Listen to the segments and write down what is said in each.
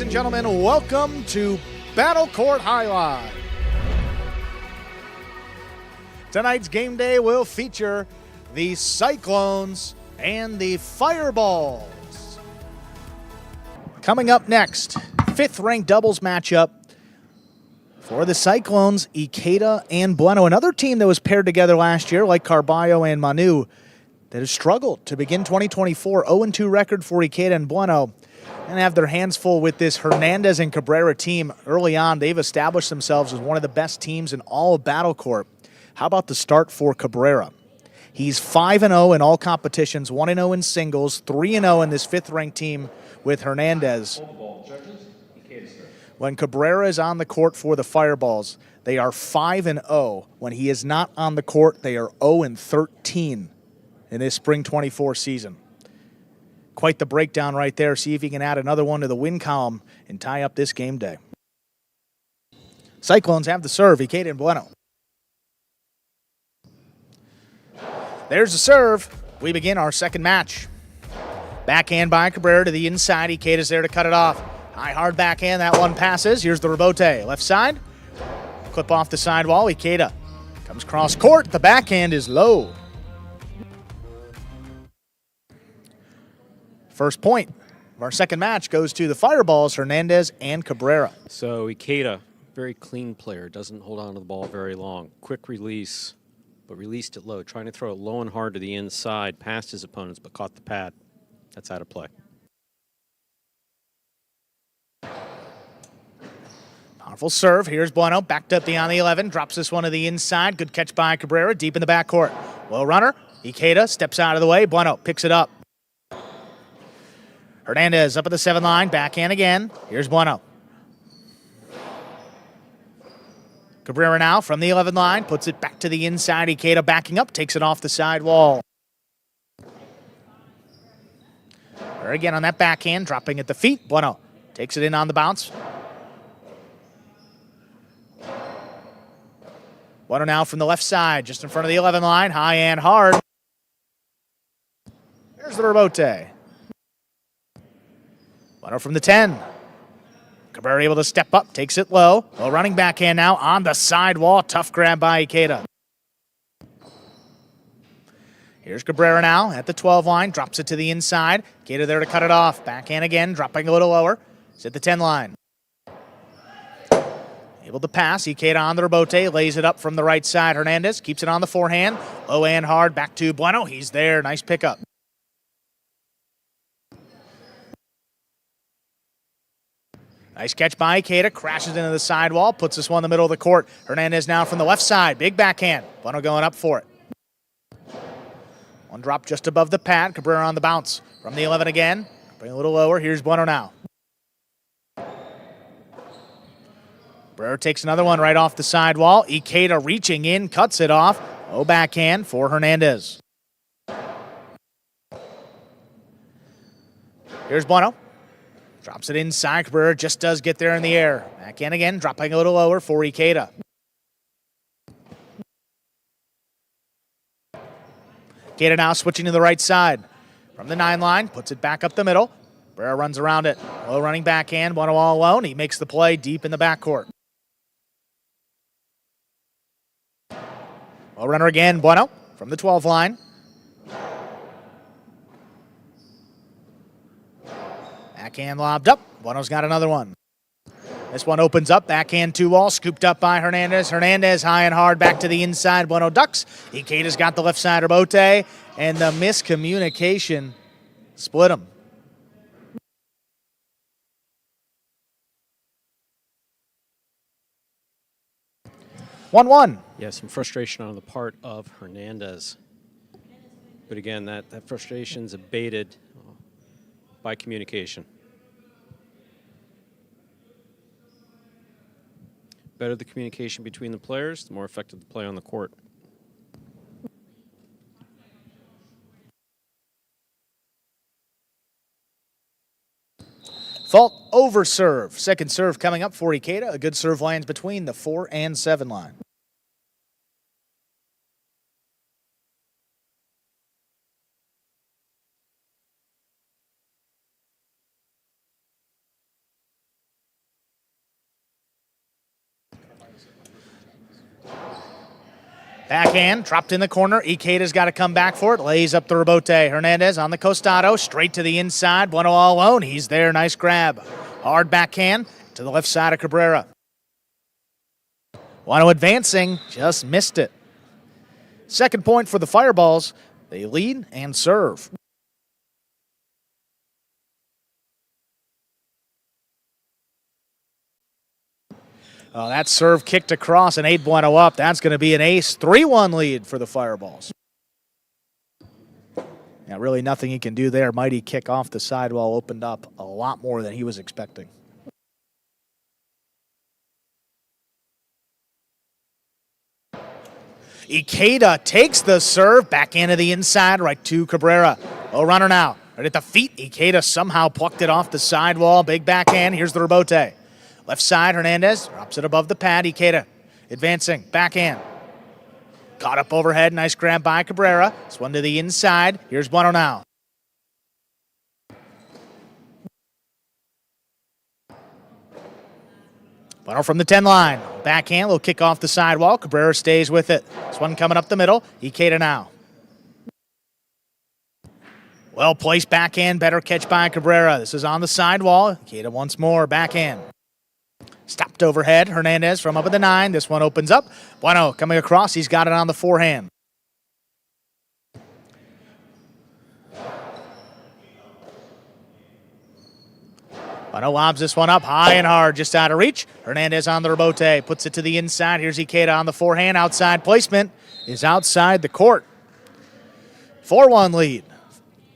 and gentlemen, welcome to Court Jai-Alai. Tonight's game day will feature the Cyclones and the Fireballs. Coming up next, 5th ranked doubles matchup for the Cyclones, Ikeda and Bueno. Another team that was paired together last year, like Cabrera and Manu, that has struggled to begin 2024. 0-2 record for Ikeda and Bueno. And have their hands full with this Hernandez and Cabrera team early on. They've established themselves as one of the best teams in all of Battle Court. How about the start for Cabrera? He's 5-0 in all competitions, 1-0 in singles, 3-0 in this 5th ranked team with Hernandez. When Cabrera is on the court for the Fireballs, they are 5-0. When he is not on the court, they are 0-13 in this spring 24 season. Quite the breakdown right there. See if he can add another one to the win column and tie up this game day. Cyclones have the serve. Ikeda and Bueno. There's the serve. We begin our second match. Backhand by Cabrera to the inside. Ikeda's there to cut it off. High, hard backhand. That one passes. Here's the rebote. Left side. Clip off the sidewall. Ikeda comes cross court. The backhand is low. First point of our second match goes to the Fireballs, Hernandez and Cabrera. So Ikeda, very clean player, doesn't hold on to the ball very long. Quick release, but released it low. Trying to throw it low and hard to the inside, past his opponents, but caught the pad. That's out of play. Powerful serve. Here's Bueno, backed up beyond the 11, drops this one to the inside. Good catch by Cabrera, deep in the backcourt. Low runner. Ikeda steps out of the way. Bueno picks it up. Hernandez up at the 7 line, backhand again. Here's Bueno. Cabrera now from the 11 line, puts it back to the inside. Ikeda backing up, takes it off the side wall. There again on that backhand, dropping at the feet. Bueno takes it in on the bounce. Bueno now from the left side, just in front of the 11 line, high and hard. There's the rebote. Bueno from the 10. Cabrera able to step up, takes it low. Low running backhand now on the sidewall. Tough grab by Ikeda. Here's Cabrera now at the 12 line, drops it to the inside. Ikeda there to cut it off. Backhand again, dropping a little lower. It's at the 10 line. Able to pass. Ikeda on the rebote, lays it up from the right side. Hernandez keeps it on the forehand. Low and hard, back to Bueno. He's there, nice pickup. Nice catch by Ikeda, crashes into the sidewall, puts this one in the middle of the court. Hernandez now from the left side, big backhand. Bueno going up for it. One drop just above the pad, Cabrera on the bounce. From the 11 again, bring a little lower, here's Bueno now. Cabrera takes another one right off the sidewall. Ikeda reaching in, cuts it off. Low backhand for Hernandez. Here's Bueno. Drops it inside. Cabrera just does get there in the air. Backhand again, dropping a little lower for Ikeda. Ikeda now switching to the right side. From the 9 line, puts it back up the middle. Cabrera runs around it. Low running backhand, Bueno all alone. He makes the play deep in the backcourt. Low runner again, Bueno from the 12 line. Backhand lobbed up. Bueno's got another one. This one opens up. Backhand 2-all. Scooped up by Hernandez. Hernandez high and hard back to the inside. Bueno ducks. Ikeda's got the left side rebote. And the miscommunication split him. 1-1. Yeah, some frustration on the part of Hernandez. But again, that frustration's abated by communication. Better the communication between the players, the more effective the play on the court. Fault over serve. Second serve coming up for Ikeda. A good serve lands between the 4 and 7 line. Backhand, dropped in the corner. Ikeda's got to come back for it. Lays up the rebote. Hernandez on the costado, straight to the inside. Bueno all alone. He's there. Nice grab. Hard backhand to the left side of Cabrera. Bueno advancing, just missed it. Second point for the Fireballs. They lead and serve. Oh, that serve kicked across and 8 Bueno up. That's going to be an ace. 3-1 lead for the Fireballs. Yeah, really nothing he can do there. Mighty kick off the sidewall opened up a lot more than he was expecting. Ikeda takes the serve, back into the inside, right to Cabrera. Oh, runner now. Right at the feet, Ikeda somehow plucked it off the sidewall. Big backhand, here's the rebote. Left side, Hernandez drops it above the pad. Ikeda advancing, backhand. Caught up overhead, nice grab by Cabrera. This one to the inside, here's Bueno now. Bueno from the 10 line. Backhand, little kick off the sidewall. Cabrera stays with it. This one coming up the middle. Ikeda now. Well placed backhand. Better catch by Cabrera. This is on the sidewall. Ikeda once more. Backhand. Stopped overhead. Hernandez from up at the 9. This one opens up. Bueno coming across. He's got it on the forehand. Bueno lobs this one up high and hard, just out of reach. Hernandez on the rebote, puts it to the inside. Here's Ikeda on the forehand. Outside placement is outside the court. 4-1 lead.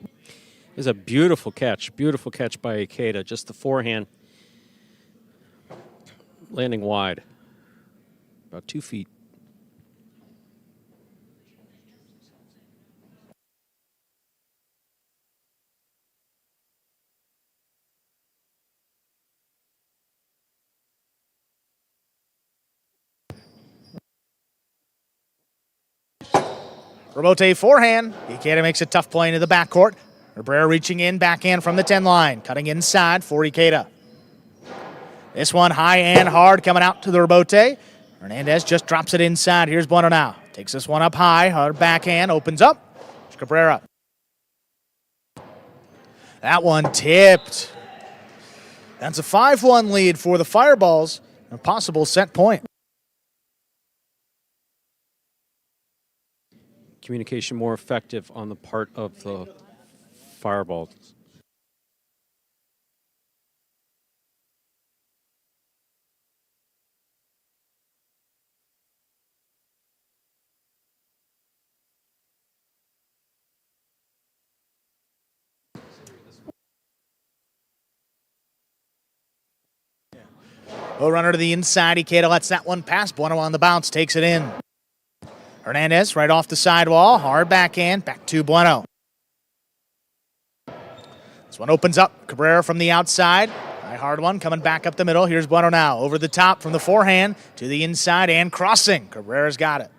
It was a beautiful catch by Ikeda. Just the forehand landing wide, about 2 feet. Rebote forehand. Ikeda makes a tough play into the backcourt. Cabrera reaching in, backhand from the 10 line. Cutting inside for Ikeda. This one high and hard coming out to the rebote. Hernandez just drops it inside. Here's Bueno now. Takes this one up high. Hard backhand. Opens up. It's Cabrera. That one tipped. That's a 5-1 lead for the Fireballs. A possible set point. Communication more effective on the part of the Fireballs. Low runner to the inside. Ikeda lets that one pass. Bueno on the bounce, takes it in. Hernandez right off the sidewall. Hard backhand. Back to Bueno. This one opens up. Cabrera from the outside. High hard one coming back up the middle. Here's Bueno now. Over the top from the forehand to the inside and crossing. Cabrera's got it.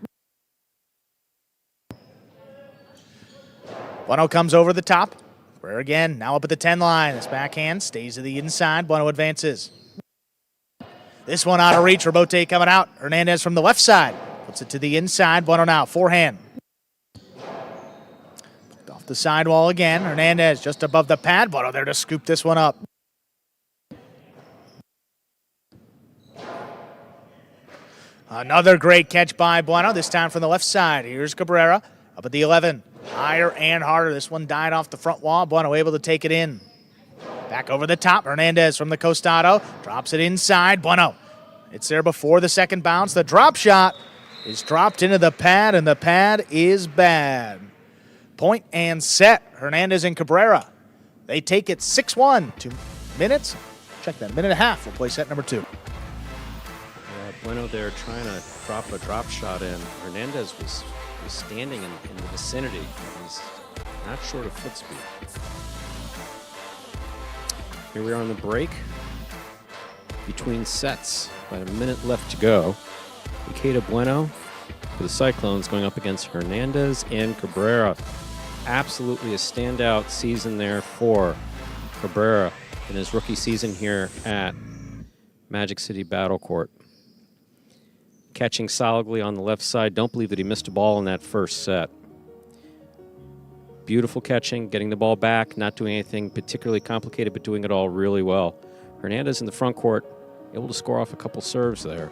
Bueno comes over the top. Cabrera again. Now up at the 10 line. This backhand stays to the inside. Bueno advances. This one out of reach. Rebote coming out. Hernandez from the left side. Puts it to the inside. Bueno now. Forehand. Off the sidewall again. Hernandez just above the pad. Bueno there to scoop this one up. Another great catch by Bueno. This time from the left side. Here's Cabrera. Up at the 11. Higher and harder. This one died off the front wall. Bueno able to take it in. Back over the top, Hernandez from the costado, drops it inside, Bueno. It's there before the second bounce. The drop shot is dropped into the pad, and the pad is bad. Point and set, Hernandez and Cabrera. They take it 6-1, 2 minutes. Check that, minute and a half. We'll play set number 2. Yeah, Bueno there trying to drop a drop shot in. Hernandez was standing in the vicinity. He's not short of foot speed. Here we are on the break between sets. About a minute left to go. Ikeda Bueno for the Cyclones going up against Hernandez and Cabrera. Absolutely a standout season there for Cabrera in his rookie season here at Magic City Battle Court. catching solidly on the left side. Don't believe that he missed a ball in that first set. Beautiful catching, getting the ball back, not doing anything particularly complicated, but doing it all really well. Hernandez in the front court, able to score off a couple serves there.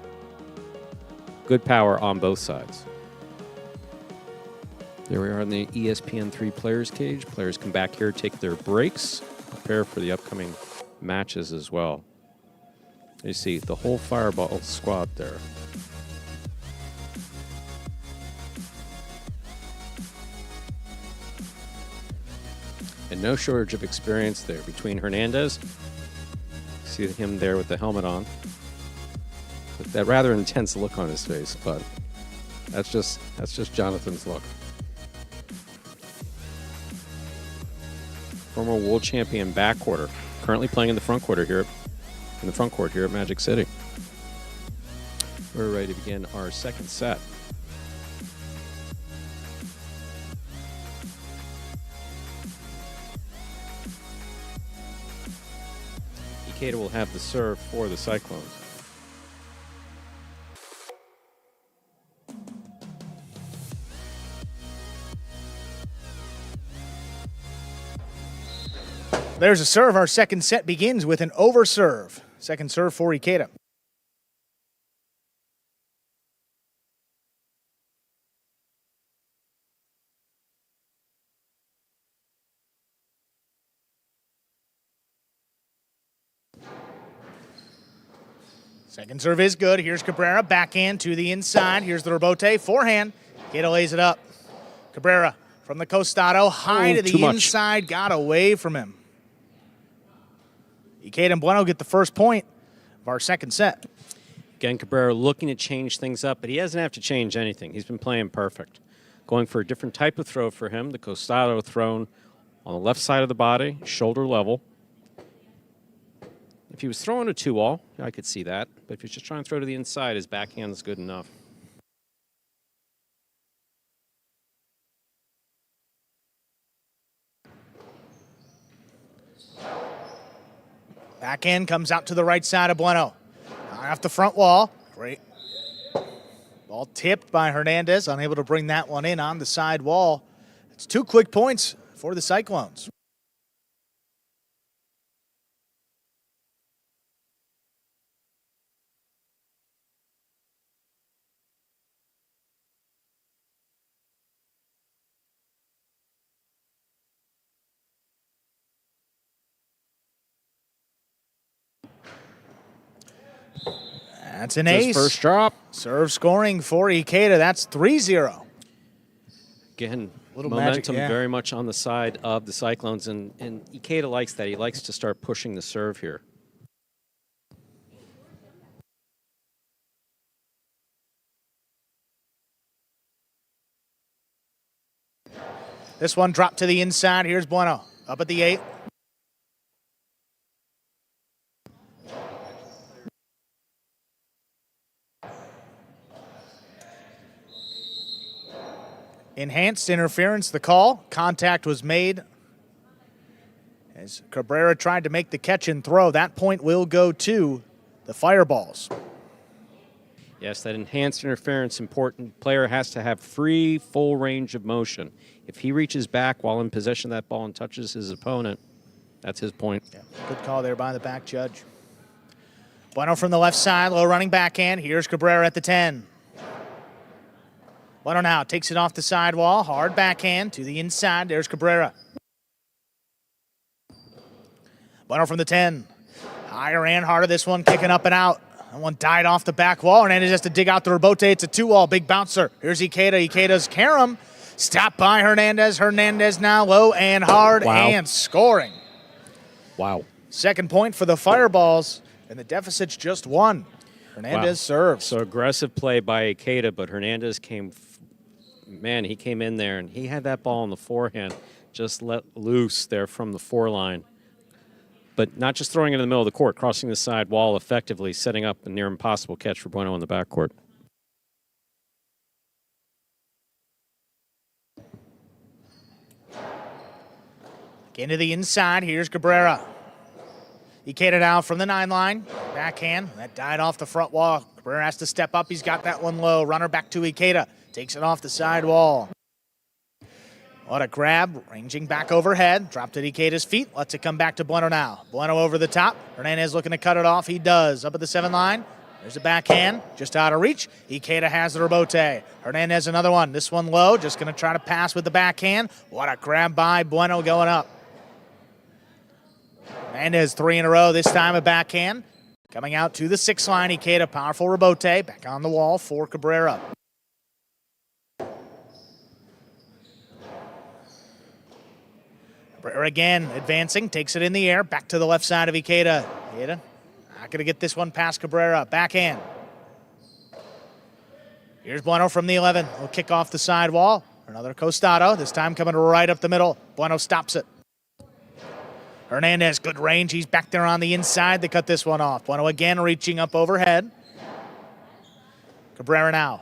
Good power on both sides. There we are in the ESPN3 Players Cage. Players come back here, take their breaks, prepare for the upcoming matches as well. You see the whole Fireball squad there. And no shortage of experience there between Hernandez. See him there with the helmet on. With that rather intense look on his face, but that's just Jonathan's look. Former world champion backcourter, currently playing in the front court here at Magic City. We're ready to begin our second set. Ikeda will have the serve for the Cyclones. There's a serve. Our second set begins with an over serve. Second serve for Ikeda. Second serve is good. Here's Cabrera, backhand to the inside. Here's the rebote, forehand. Ikeda lays it up. Cabrera from the costado, high to the inside, got away from him. Ikeda and Bueno get the first point of our second set. Again, Cabrera looking to change things up, but he doesn't have to change anything. He's been playing perfect. Going for a different type of throw for him, the costado thrown on the left side of the body, shoulder level. If he was throwing a 2-all, I could see that. But if he's just trying to throw to the inside, his backhand is good enough. Backhand comes out to the right side of Bueno. Off the front wall. Great. Ball tipped by Hernandez, unable to bring that one in on the side wall. It's 2 quick points for the Cyclones. That's an ace. First drop. Serve scoring for Ikeda. That's 3-0. Again, Little momentum magic, yeah. very much on the side of the Cyclones, and Ikeda likes that. He likes to start pushing the serve here. This one dropped to the inside. Here's Bueno up at the 8. Enhanced interference, the call. Contact was made as Cabrera tried to make the catch and throw. That point will go to the Fireballs. Yes, that enhanced interference, important. Player has to have free, full range of motion. If he reaches back while in possession of that ball and touches his opponent, that's his point. Yeah, good call there by the back judge. Bueno from the left side, low running backhand. Here's Cabrera at the 10. Bueno now takes it off the sidewall. Hard backhand to the inside. There's Cabrera. Bueno from the 10. Higher and harder. This one kicking up and out. That one died off the back wall. Hernandez has to dig out the rebote. It's a 2-all. Big bouncer. Here's Ikeda. Ikeda's carom. Stopped by Hernandez. Hernandez now low and hard and scoring. Wow. Second point for the Fireballs, and the deficit's just 1. Hernandez serves. So aggressive play by Ikeda, but Hernandez came, he came in there, and he had that ball in the forehand, just let loose there from the 4 line. But not just throwing it in the middle of the court, crossing the side wall effectively, setting up a near impossible catch for Bueno in the backcourt. Again to the inside. Here's Cabrera. Ikeda now from the 9 line. Backhand. That died off the front wall. Cabrera has to step up. He's got that one low. Runner back to Ikeda. Takes it off the side wall. What a grab. Ranging back overhead. Dropped at Ikeda's feet. Lets it come back to Bueno now. Bueno over the top. Hernandez looking to cut it off. He does. Up at the 7 line. There's a backhand. Just out of reach. Ikeda has the rebote. Hernandez another one. This one low. Just going to try to pass with the backhand. What a grab by Bueno going up. Hernandez 3 in a row. This time a backhand. Coming out to the 6 line. Ikeda powerful rebote. Back on the wall for Cabrera. Cabrera again advancing. Takes it in the air. Back to the left side of Ikeda. Ikeda not going to get this one past Cabrera. Backhand. Here's Bueno from the 11. Will kick off the side wall. Another Costado. This time coming right up the middle. Bueno stops it. Hernandez, good range. He's back there on the inside to cut this one off. Bueno again reaching up overhead. Cabrera now.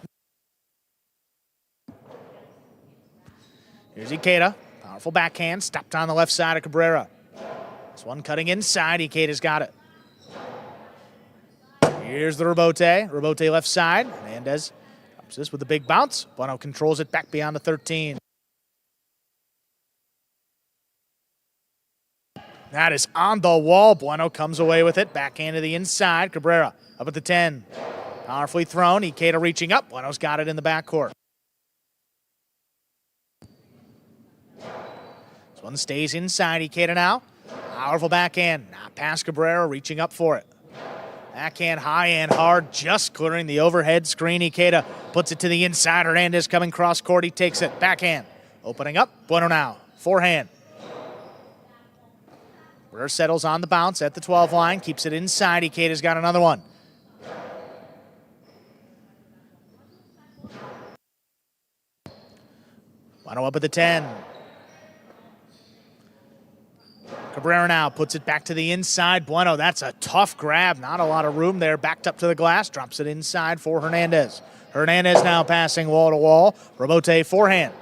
Here's Ikeda. Powerful backhand. Stopped on the left side of Cabrera. This one cutting inside. Ikeda's got it. Here's the rebote. Rebote left side. Hernandez comes this with a big bounce. Bueno controls it back beyond the 13. That is on the wall. Bueno comes away with it. Backhand to the inside. Cabrera up at the 10. Powerfully thrown. Ikeda reaching up. Bueno's got it in the backcourt. This one stays inside. Ikeda now. Powerful backhand. Not past Cabrera. Reaching up for it. Backhand high and hard. Just clearing the overhead screen. Ikeda puts it to the inside. Hernandez coming cross court. He takes it. Backhand. Opening up. Bueno now. Forehand. Cabrera settles on the bounce at the 12 line. Keeps it inside. Ikeda's got another one. Bueno up at the 10. Cabrera now puts it back to the inside. Bueno, that's a tough grab. Not a lot of room there. Backed up to the glass. Drops it inside for Hernandez. Hernandez now passing wall to wall. Rebote forehand.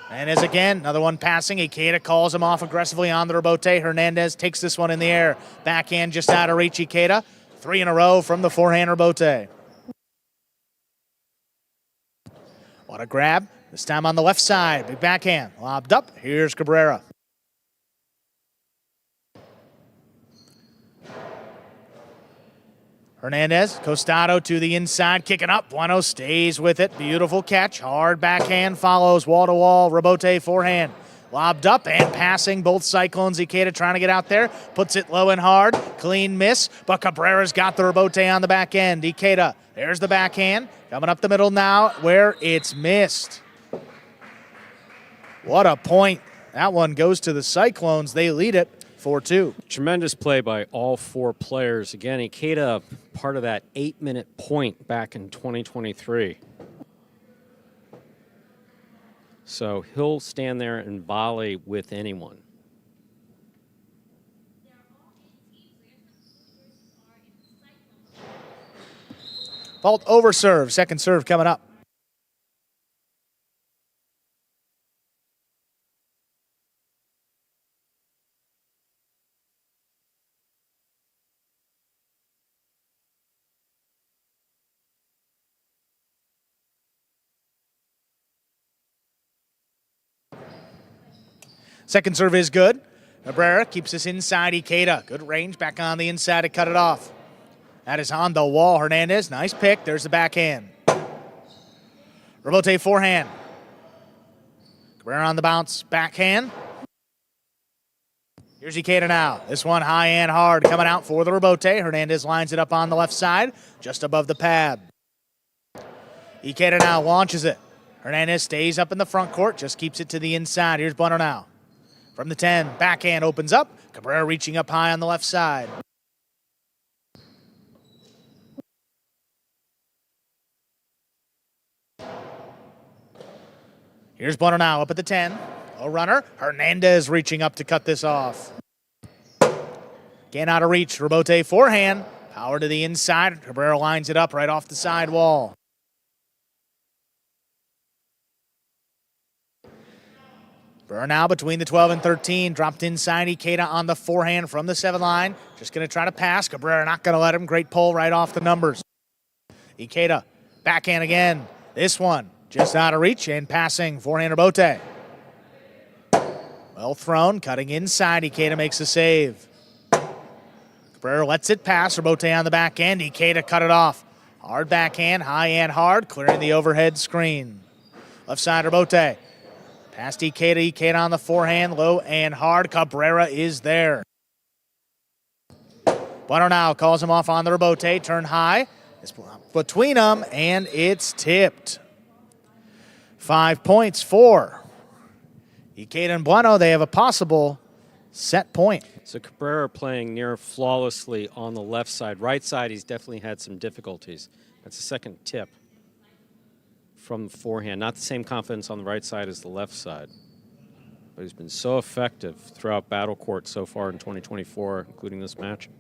Hernandez again. Another one passing. Ikeda calls him off aggressively on the rebote. Hernandez takes this one in the air. Backhand just out of reach. Ikeda. 3 in a row from the forehand rebote. What a grab. This time on the left side. Big backhand. Lobbed up. Here's Cabrera. Hernandez. Costado to the inside. Kicking up. Bueno stays with it. Beautiful catch. Hard backhand follows. Wall to wall. Rebote forehand. Lobbed up and passing. Both Cyclones. Ikeda trying to get out there. Puts it low and hard. Clean miss. But Cabrera's got the rebote on the back end. Ikeda. There's the backhand. Coming up the middle now where it's missed. What a point. That one goes to the Cyclones. They lead it 4-2. Tremendous play by all 4 players. Again, Ikeda, part of that 8-minute point back in 2023. So he'll stand there and volley with anyone. Fault over serve. Second serve coming up. Second serve is good. Cabrera keeps this inside. Ikeda. Good range back on the inside to cut it off. That is on the wall. Hernandez. Nice pick. There's the backhand. Rebote forehand. Cabrera on the bounce. Backhand. Here's Ikeda now. This one high and hard coming out for the rebote. Hernandez lines it up on the left side, just above the pad. Ikeda now launches it. Hernandez stays up in the front court, just keeps it to the inside. Here's Bueno now. From the 10, backhand opens up. Cabrera reaching up high on the left side. Here's Bueno now up at the 10. A runner. Hernandez reaching up to cut this off. Again out of reach. Rebote forehand. Power to the inside. Cabrera lines it up right off the side wall. Burr now between the 12 and 13. Dropped inside. Ikeda on the forehand from the 7 line. Just going to try to pass. Cabrera not going to let him. Great pull right off the numbers. Ikeda backhand again. This one just out of reach and passing. Forehand Bote. Well thrown. Cutting inside. Ikeda makes a save. Cabrera lets it pass. Bote on the backhand. Ikeda cut it off. Hard backhand. High and hard. Clearing the overhead screen. Left side Bote. Past Ikeda, Ikeda on the forehand, low and hard. Cabrera is there. Bueno now calls him off on the rebote, turn high. It's between them, and it's tipped. 5 points for Ikeda and Bueno. They have a possible set point. So Cabrera playing near flawlessly on the left side. Right side, he's definitely had some difficulties. That's the second tip from the forehand. Not the same confidence on the right side as the left side. But he's been so effective throughout Battle Court so far in 2024, including this match.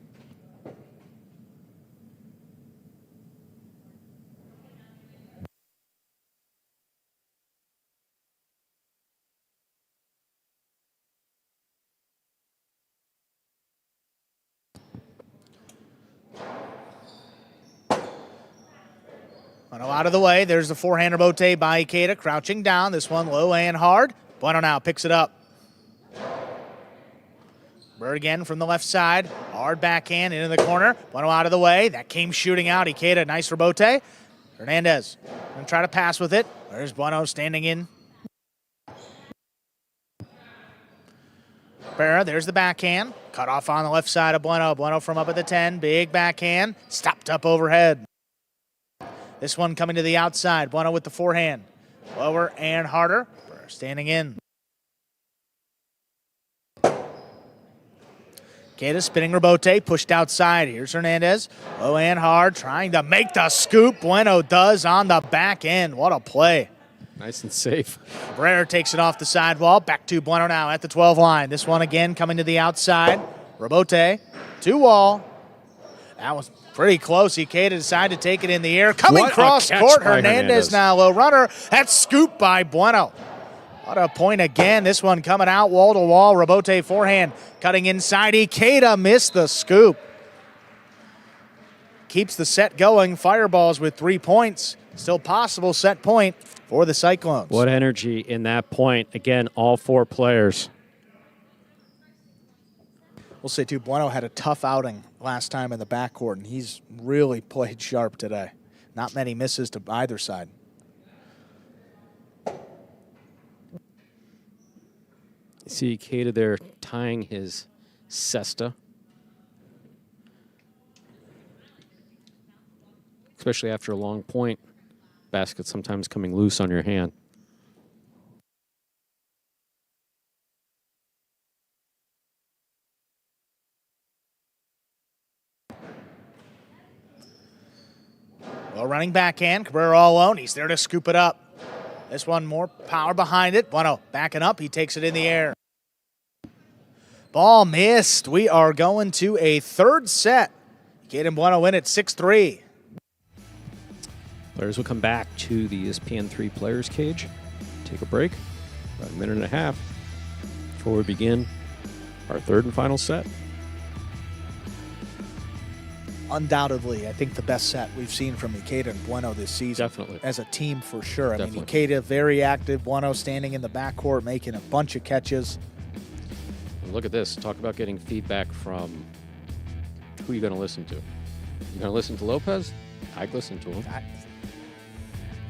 Bueno out of the way. There's the forehander Bote by Ikeda. Crouching down. This one low and hard. Bueno now picks it up. Bird again from the left side. Hard backhand into the corner. Bueno out of the way. That came shooting out. Ikeda, nice rebote. Hernandez going to try to pass with it. There's Bueno standing in. Cabrera, there's the backhand. Cut off on the left side of Bueno. Bueno from up at the 10. Big backhand. Stopped up overhead. This one coming to the outside. Bueno with the forehand. Lower and harder. Burr standing in. Ikeda spinning rebote. Pushed outside. Here's Hernandez. Low and hard. Trying to make the scoop. Bueno does on the back end. What a play. Nice and safe. Cabrera takes it off the sidewall. Back to Bueno now at the 12 line. This one again coming to the outside. Rebote. 2-wall. That was pretty close. Ikeda decided to take it in the air. Coming cross court, Hernandez now. Low runner. That's scooped by Bueno. What a point again. This one coming out wall to wall. Rebote forehand. Cutting inside. Ikeda missed the scoop. Keeps the set going. Fireballs with 3 points. Still possible set point for the Cyclones. What energy in that point. Again, all 4 players. We'll say, too, Bueno had a tough outing last time in the backcourt, and he's really played sharp today. Not many misses to either side. You see Ikeda there tying his cesta. Especially after a long point. Basket sometimes coming loose on your hand. Well, running backhand. Cabrera all alone. He's there to scoop it up. This one more power behind it. Bueno backing up. He takes it in the air. Ball missed. We are going to a third set. Ikeda and Bueno win at 6-3. Players will come back to the ESPN3 Players Cage. Take a break, about a minute and a half, before we begin our third and final set. Undoubtedly, I think the best set we've seen from Ikeda and Bueno this season. Definitely. As a team, for sure. Definitely. I mean, Ikeda very active. Bueno standing in the backcourt, making a bunch of catches. And look at this. Talk about getting feedback from who you're going to listen to. You're going to listen to Lopez? I'd listen to him.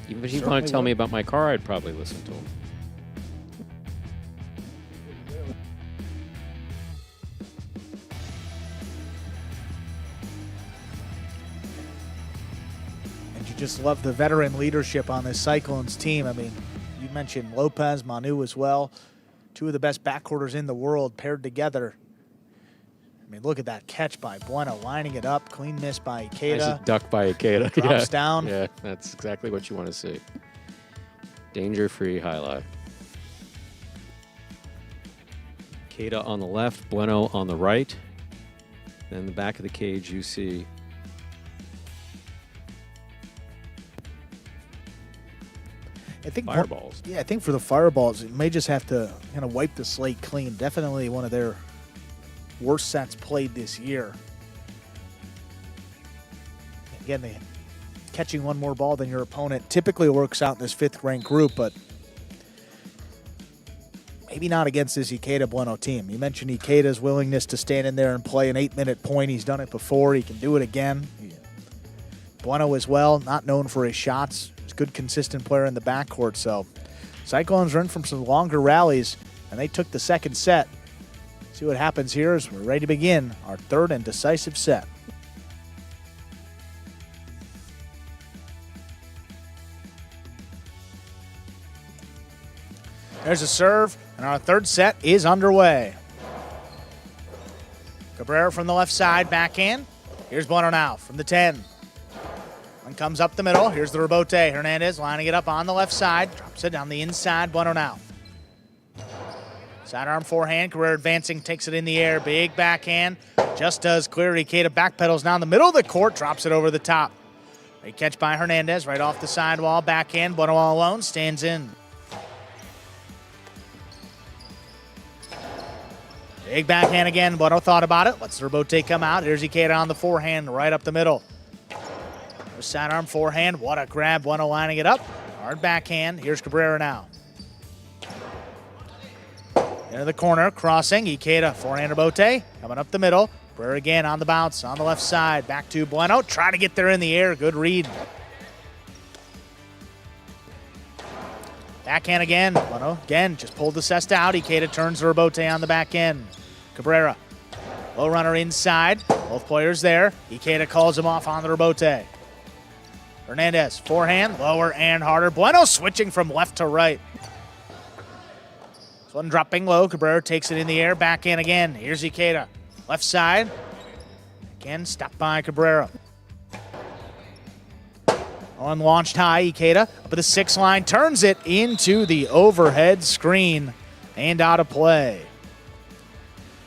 Even if you want to tell me about my car, I'd probably listen to him. And you just love the veteran leadership on this Cyclones team. I mean, you mentioned Lopez, Manu as well. 2 of the best backcourters in the world paired together. I mean, look at that catch by Bueno, lining it up. Clean miss by Ikeda. Nice duck by Ikeda. Drops down. Yeah, that's exactly what you want to see. Danger-free highlight. Ikeda on the left, Bueno on the right. Then the back of the cage, you see I think Fireballs. Yeah, I think for the Fireballs, it may just have to kind of wipe the slate clean. Definitely one of their worst sets played this year. Again, catching one more ball than your opponent typically works out in this 5th-ranked group, but maybe not against this Ikeda Bueno team. You mentioned Ikeda's willingness to stand in there and play an 8-minute point. He's done it before. He can do it again. Bueno as well, not known for his shots. He's a good, consistent player in the backcourt. So Cyclones run from some longer rallies, and they took the 2nd set. See what happens here as we're ready to begin our 3rd and decisive set. There's a serve, and our 3rd set is underway. Cabrera from the left side, backhand. Here's Bueno now from the 10. One comes up the middle. Here's the rebote. Hernandez lining it up on the left side. Drops it down the inside. Bueno now. Sidearm forehand. Cabrera advancing, takes it in the air. Big backhand. Just does clear. Ikeda backpedals now in the middle of the court. Drops it over the top. A catch by Hernandez right off the sidewall. Backhand. Bueno all alone. Stands in. Big backhand again. Bueno thought about it. Lets the rebote come out. Here's Ikeda on the forehand right up the middle. Sidearm forehand. What a grab. Bueno lining it up. Hard backhand. Here's Cabrera now. Into the corner. Crossing. Ikeda. Forehand rebote. Coming up the middle. Cabrera again on the bounce. On the left side. Back to Bueno. Try to get there in the air. Good read. Backhand again. Bueno again just pulled the cesta out. Ikeda turns the rebote on the back end. Cabrera. Low runner inside. Both players there. Ikeda calls him off on the rebote. Hernandez, forehand, lower and harder. Bueno switching from left to right. This one dropping low. Cabrera takes it in the air. Backhand again. Here's Ikeda. Left side. Again, stopped by Cabrera. On launched high, Ikeda up at the 6 line. Turns it into the overhead screen and out of play.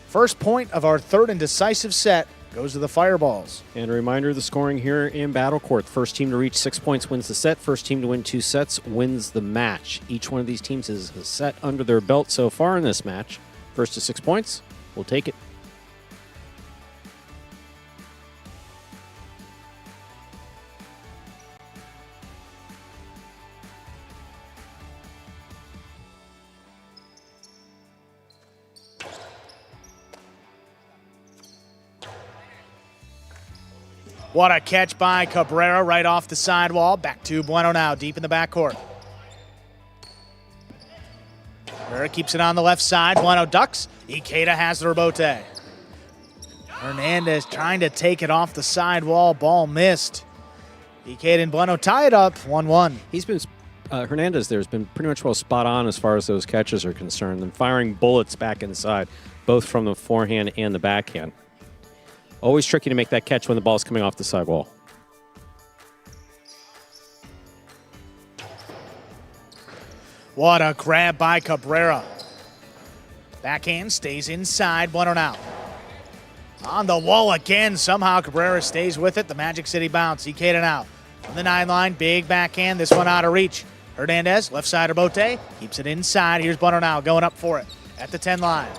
First point of our 3rd and decisive set goes to the Fireballs. And a reminder of the scoring here in Battle Court. First team to reach 6 points wins the set. First team to win 2 sets wins the match. Each one of these teams has a set under their belt so far in this match. First to 6 points, we'll take it. What a catch by Cabrera right off the sidewall. Back to Bueno now, deep in the backcourt. Cabrera keeps it on the left side. Bueno ducks. Ikeda has the rebote. Hernandez trying to take it off the sidewall. Ball missed. Ikeda and Bueno tie it up 1-1. He's been, Hernandez there has been pretty much well spot on as far as those catches are concerned. And firing bullets back inside, both from the forehand and the backhand. Always tricky to make that catch when the ball's coming off the sidewall. What a grab by Cabrera. Backhand stays inside. Bueno now. On the wall again. Somehow Cabrera stays with it. The Magic City bounce. Ikeda now. From the 9 line. Big backhand. This one out of reach. Hernandez. Left side rebote. Keeps it inside. Here's Bueno now going up for it at the 10 line.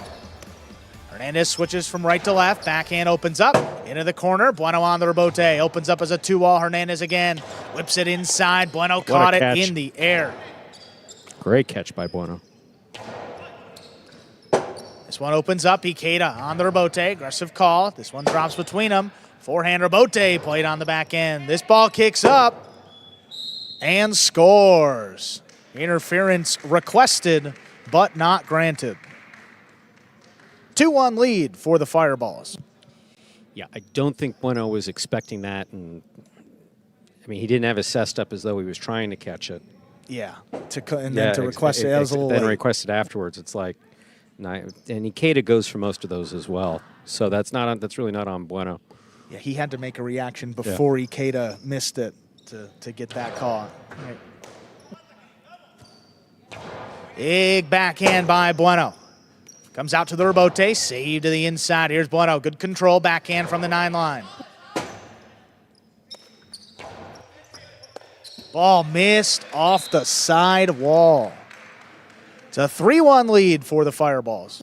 Hernandez switches from right to left. Backhand opens up. Into the corner. Bueno on the rebote. Opens up as a 2-wall. Hernandez again. Whips it inside. Bueno caught it in the air. Great catch by Bueno. This one opens up. Ikeda on the rebote. Aggressive call. This one drops between them. Forehand rebote played on the back end. This ball kicks up and scores. Interference requested, but not granted. 2-1 lead for the Fireballs. Yeah, I don't think Bueno was expecting that. And I mean, he didn't have his cest up as though he was trying to catch it. Yeah, then to request it, that was a little then late. requested afterwards. It's like, and Ikeda goes for most of those as well. So that's really not on Bueno. Yeah, he had to make a reaction before Ikeda missed it to get that call. Right. Big backhand by Bueno. Comes out to the rebote, save to the inside. Here's Bueno, good control, backhand from the 9 line. Ball missed off the side wall. It's a 3-1 lead for the Fireballs.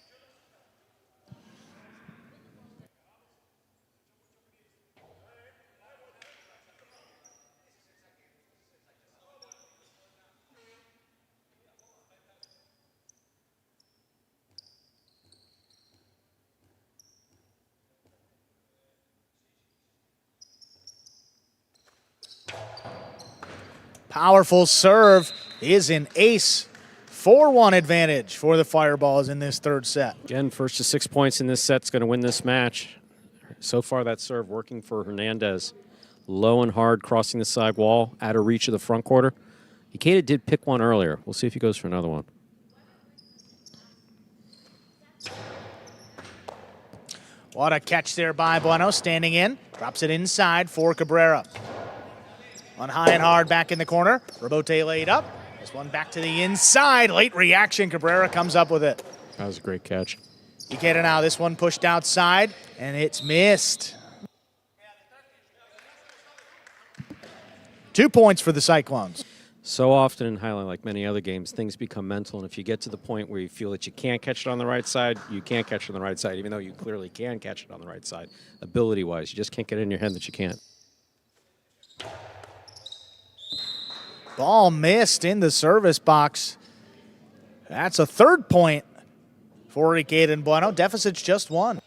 Powerful serve is an ace. 4-1 advantage for the Fireballs in this third set. Again, first to 6 points in this set's going to win this match. So far, that serve working for Hernandez. Low and hard, crossing the side wall, out of reach of the front quarter. Ikeda did pick one earlier. We'll see if he goes for another one. What a catch there by Bueno, standing in. Drops it inside for Cabrera. On high and hard back in the corner. Rebote laid up. This one back to the inside. Late reaction. Cabrera comes up with it. That was a great catch. Ikeda now. This one pushed outside, and it's missed. 2 points for the Cyclones. So often in Highline, like many other games, things become mental, and if you get to the point where you feel that you can't catch it on the right side, you can't catch it on the right side, even though you clearly can catch it on the right side, ability-wise. You just can't get it in your head that you can't. Ball missed in the service box. That's a 3rd point for Ikeda and Bueno. Deficit's just 1.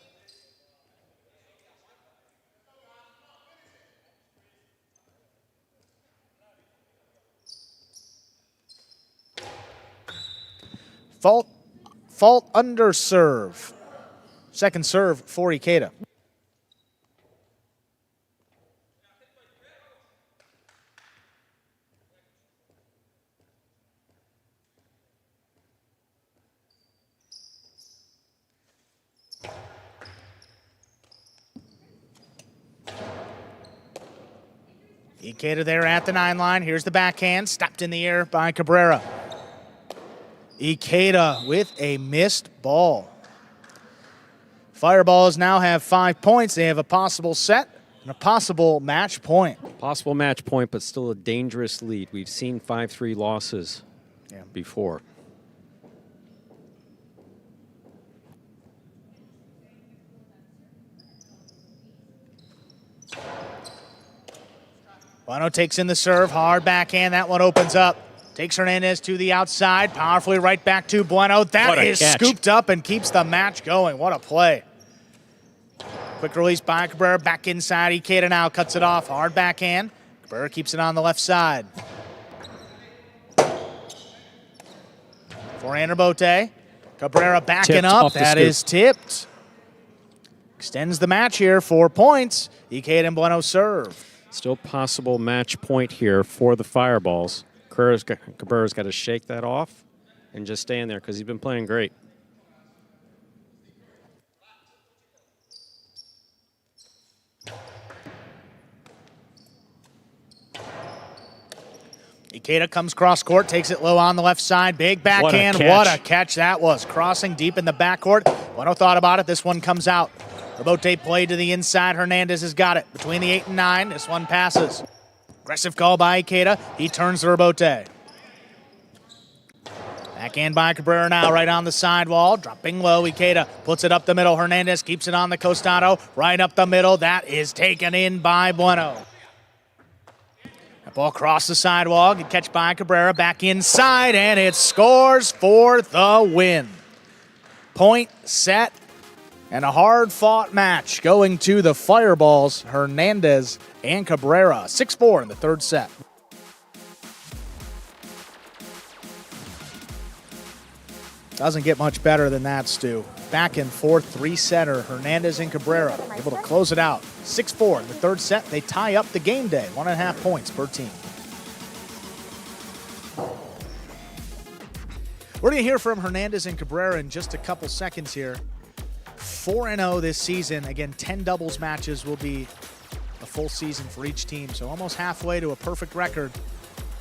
Fault under serve. Second serve for Ikeda. Ikeda there at the 9 line. Here's the backhand. Stopped in the air by Cabrera. Ikeda with a missed ball. Fireballs now have 5 points. They have a possible set and a possible match point. Possible match point, but still a dangerous lead. We've seen 5-3 losses before. Bueno takes in the serve. Hard backhand. That one opens up. Takes Hernandez to the outside. Powerfully right back to Bueno. That is scooped up and keeps the match going. What a play. Quick release by Cabrera. Back inside. Ikeda now cuts it off. Hard backhand. Cabrera keeps it on the left side. Forehand Rebote. Cabrera backing up. That is tipped. Extends the match here. 4 points. Ikeda and Bueno serve. Still possible match point here for the Fireballs. Cabrera's got to shake that off and just stay in there because he's been playing great. Ikeda comes cross court, takes it low on the left side. Big backhand. What a catch that was. Crossing deep in the backcourt. Bueno thought about it. This one comes out. Rebote played to the inside. Hernandez has got it. Between the 8 and 9, this one passes. Aggressive call by Ikeda. He turns the Rebote. Backhand by Cabrera now, right on the sidewall. Dropping low. Ikeda puts it up the middle. Hernandez keeps it on the costado. Right up the middle. That is taken in by Bueno. That ball across the sidewall. Good catch by Cabrera. Back inside, and it scores for the win. Point set. And a hard-fought match going to the Fireballs, Hernandez and Cabrera. 6-4 in the third set. Doesn't get much better than that, Stu. Back and forth, 3-setter, Hernandez and Cabrera able to close it out. 6-4 in the third set. They tie up the game day, 1.5 points per team. We're going to hear from Hernandez and Cabrera in just a couple seconds here. 4-0 this season. Again, 10 doubles matches will be a full season for each team. So almost halfway to a perfect record.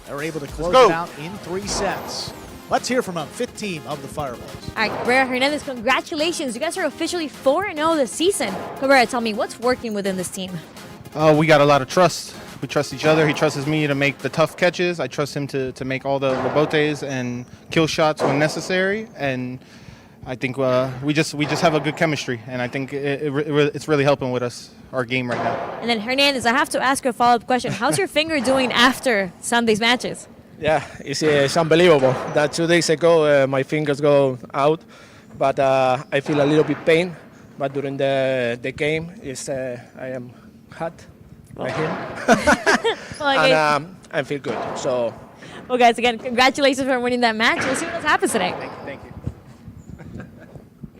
They were able to close it out in 3 sets. Let's hear from a 5th team of the Fireballs. All right, Cabrera, Hernandez, congratulations. You guys are officially 4-0 this season. Cabrera, tell me, what's working within this team? We got a lot of trust. We trust each other. He trusts me to make the tough catches. I trust him to make all the rebotes and kill shots when necessary. And I think we just have a good chemistry, and I think it's really helping with us, our game right now. And then Hernandez, I have to ask you a follow-up question. How's your finger doing after Sunday's matches? Yeah, it's unbelievable. That 2 days ago, my fingers go out, but I feel a little bit pain. But during the game, I am hot like him, and I feel good. So, well, guys, again, congratulations for winning that match. We'll see what else happens today.